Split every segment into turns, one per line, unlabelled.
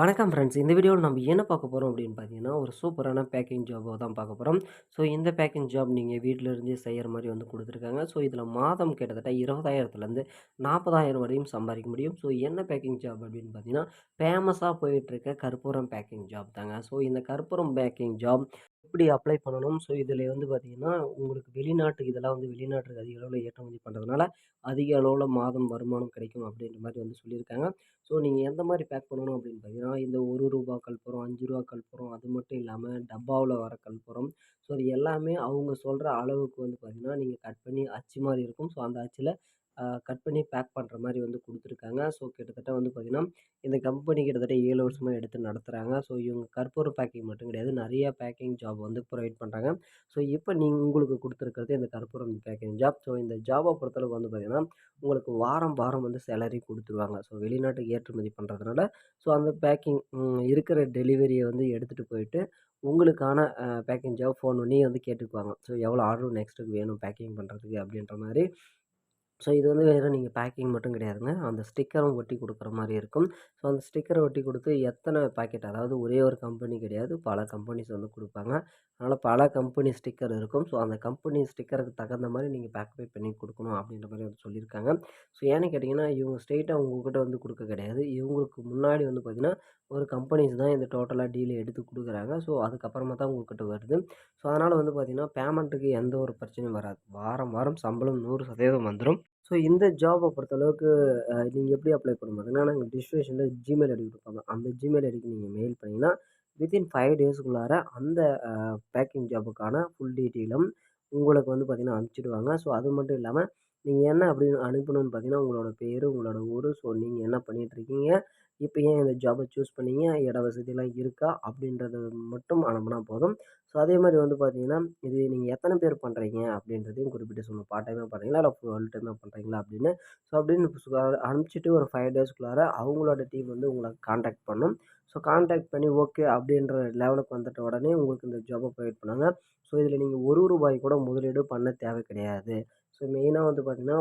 வணக்கம் ஃப்ரெண்ட்ஸ். இந்த வீடியோவில் நம்ம என்ன பார்க்க போகிறோம் அப்படின்னு பார்த்தீங்கன்னா, ஒரு சூப்பரான பேக்கிங் ஜாபை தான் பார்க்க போகிறோம். ஸோ இந்த பேக்கிங் ஜாப் நீங்கள் வீட்டில இருந்தே செய்கிற மாதிரி வந்து கொடுத்துருக்காங்க. ஸோ இதில் மாதம் கிட்டத்தட்ட 20,000லேருந்து 40,000 வரையும் சம்பாதிக்க முடியும். ஸோ என்ன பேக்கிங் ஜாப் அப்படின்னு பார்த்தீங்கன்னா, ஃபேமஸாக போயிட்டுருக்க கற்பூரம் பேக்கிங் ஜாப் தாங்க. ஸோ இந்த கற்பூரம் பேக்கிங் ஜாப் எப்படி அப்ளை பண்ணணும்? ஸோ இதில் வந்து பார்த்தீங்கன்னா, உங்களுக்கு வெளிநாட்டுக்கு இதெல்லாம் வந்து வெளிநாட்டுக்கு அதிக அளவில் ஏற்றுமதி பண்ணுறதுனால, அதிக அளவில் மாதம் வருமானம் கிடைக்கும் அப்படின்ற மாதிரி வந்து சொல்லியிருக்காங்க. ஸோ நீங்க எந்த மாரி பேக் பண்ணணும் அப்படின்னு பார்த்தீங்கன்னா, இந்த ரூ. 1 கற்பூரம், ரூ. 5 கற்பூரம் அது மட்டும் இல்லாம டப்பாவுல வர கற்பூரம். ஸோ இது எல்லாமே அவங்க சொல்ற அளவுக்கு வந்து பார்த்தீங்கன்னா, நீங்க கட் பண்ணி அச்சு மாரி இருக்கும். ஸோ அந்த அச்சுல கட் பண்ணி பேக் பண்ற மாரி வந்து குடுத்துருக்காங்க. ஸோ கிட்டத்தட்ட வந்து பார்த்தீங்கன்னா, இந்த கம்பெனி கிட்டத்தட்ட 7 வருஷமா எடுத்து நடத்துறாங்க. ஸோ இவங்க கற்பூர பேக்கிங் மட்டும் கிடையாது. நெறைய பேக்கிங் ஜாப் வந்து ப்ரொவைட் பண்றாங்க. ஸோ இப்ப உங்களுக்கு குடுத்துருக்கிறது இந்த கற்பூரம் பேக்கிங் ஜாப். ஸோ இந்த ஜாப பொறுத்தளவுக்கு வந்து பார்த்தீங்கன்னா, உங்களுக்கு வாரம், வாரம் வந்து சேலரி குடுத்துருவாங்க. ஸோ வெளிநாட்டுக்கு ஏற்றுமதி பண்றதுனால, ஸோ அந்த பேக்கிங் இருக்கிற டெலிவரிய வந்து எடுத்துட்டு போயிட்டு, உங்களுக்கான பேக்கிங் ஜாப் ஃபோன் பண்ணி வந்து கேட்டுக்குவாங்க. ஸோ எவ்வளோ ஆர்டர் நெக்ஸ்ட்டுக்கு வேணும் பேக்கிங் பண்றதுக்கு அப்படின்ற மாரி. ஸோ இது வந்து வெறும் நீங்க பேக்கிங் மட்டும் கிடையாதுங்க. அந்த ஸ்டிக்கரும் ஒட்டி குடுக்குற மாரி இருக்கும். ஸோ அந்த ஸ்டிக்கர ஒட்டி குடுத்து எத்தன பாக்கெட் அதாவது ஒரே ஒரு கம்பெனி கிடையாது. பல கம்பெனிஸ் வந்து குடுப்பாங்க. அதனால பல கம்பெனி ஸ்டிக்கர் இருக்கும். ஸோ அந்த கம்பெனி ஸ்டிக்கருக்கு தகுந்த மாரி நீங்க பேக் பண்ணி குடுக்கணும் அப்படின்ற மாரி வந்து சொல்லியிருக்காங்க. ஸோ ஏன்னு கேட்டீங்கன்னா, இவங்க ஸ்ட்ரெயிட்டா உங்ககிட்ட வந்து குடுக்க கிடையாது. இவங்களுக்கு முன்னாடி வந்து பார்த்தீங்கன்னா, ஒரு கம்பெனிஸ் தான் இந்த டோட்டலா டீல் எடுத்து குடுக்குறாங்க. ஸோ அதுக்கப்புறமா தான் உங்ககிட்ட வருது. ஸோ அதனால வந்து பார்த்தீங்கன்னா, பேமெண்ட்டுக்கு எந்த ஒரு பிரச்சனையும் வராது. வாரம், வாரம் சம்பளம் 100% வந்துரும். ஸோ இந்த ஜாப பொறுத்தளவுக்கு நீங்க எப்படி அப்ளை பண்ண பார்த்தீங்கன்னா, நாங்க டிஸ்கிரிப்ஷன்ல ஜிமெயில் ஐடி குடுப்பாங்க. அந்த ஜிமெயில் ஐடிக்கு நீங்க மெயில் பண்ணீங்கன்னா, வித்தின் 5 டேஸ்க்குள்ளார அந்த பேக்கிங் ஜாபுக்கான ஃபுல் டீட்டெயிலும் உங்களுக்கு வந்து பார்த்தீங்கன்னா அனுப்பிச்சுடுவாங்க. ஸோ அது மட்டும் இல்லாம, நீங்க என்ன அப்படின்னு அனுப்பணும்னு பார்த்தீங்கன்னா, உங்களோட பேரு, உங்களோட ஊரு, ஸோ நீங்க என்ன பண்ணிட்டுருக்கீங்க? இப்ப ஏன் இந்த ஜாப சூஸ் பண்ணீங்க? இட வசதிலாம் இருக்கா? அப்படின்றத மட்டும் அனுப்புனா போதும். ஸோ அதே மாரி வந்து பார்த்தீங்கன்னா, இது நீங்க எத்தன பேர் பண்றீங்க? அப்படின்றதையும் குறிப்பிட்டு சொல்லணும். பார்ட் டைமா பண்றீங்களா? இல்ல ஃபுல் டைமா பண்றீங்களா? அப்படின்னு. ஸோ அப்படின்னு அனுப்பிச்சுட்டு ஒரு 5 டேஸ்க்குள்ளார அவங்களோட டீம் வந்து உங்கள கான்டாக்ட் பண்ணும். ஸோ கான்டாக்ட் பண்ணி ஓகே அப்படின்ற லெவலுக்கு வந்துட்ட உடனே உங்களுக்கு இந்த ஜாப ப்ரொவைட் பண்ணாங்க. ஸோ இதில நீங்க ரூ. 1 கூட முதலீடு பண்ண தேவை கிடையாது. ஸோ மெயினா வந்து பார்த்தீங்கன்னா,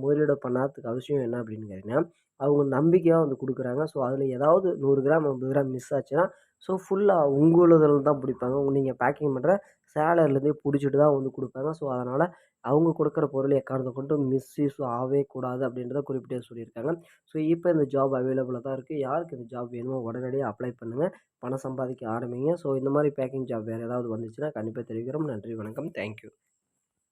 முதலீடு பண்ணாததுக்கு அவசியம் என்ன அப்படின்னு கேட்டீங்கன்னா, அவங்க நம்பிக்கையா வந்து குடுக்குறாங்க. ஸோ அதில ஏதாவது 100 கிராம், 50 கிராம் மிஸ் ஆச்சுன்னா, ஸோ ஃபுல்லா உங்களுதுல தான் புடிப்பாங்க. நீங்க பேக்கிங் பண்ற சேலரிலேருந்தே புடிச்சிட்டு தான் வந்து குடுப்பாங்க. ஸோ அதனால அவங்க குடுக்குற பொருள் எக்காரணத்த கொண்டும் மிஸ்யூஸ் ஆவே கூடாது அப்படின்றத குறிப்பிட்டே சொல்லியிருக்காங்க. ஸோ இப்ப இந்த ஜாப் அவைலபிளா தான் இருக்கு. யாருக்கு இந்த ஜாப் வேணுமோ உடனடியா அப்ளை பண்ணுங்க. பணம் சம்பாதிக்க ஆரம்பிங்க. ஸோ இந்த மாரி பேக்கிங் ஜாப் வேற ஏதாவது வந்துச்சுன்னா கண்டிப்பா தெரிவிக்கிறோம். நன்றி, வணக்கம். Thank you.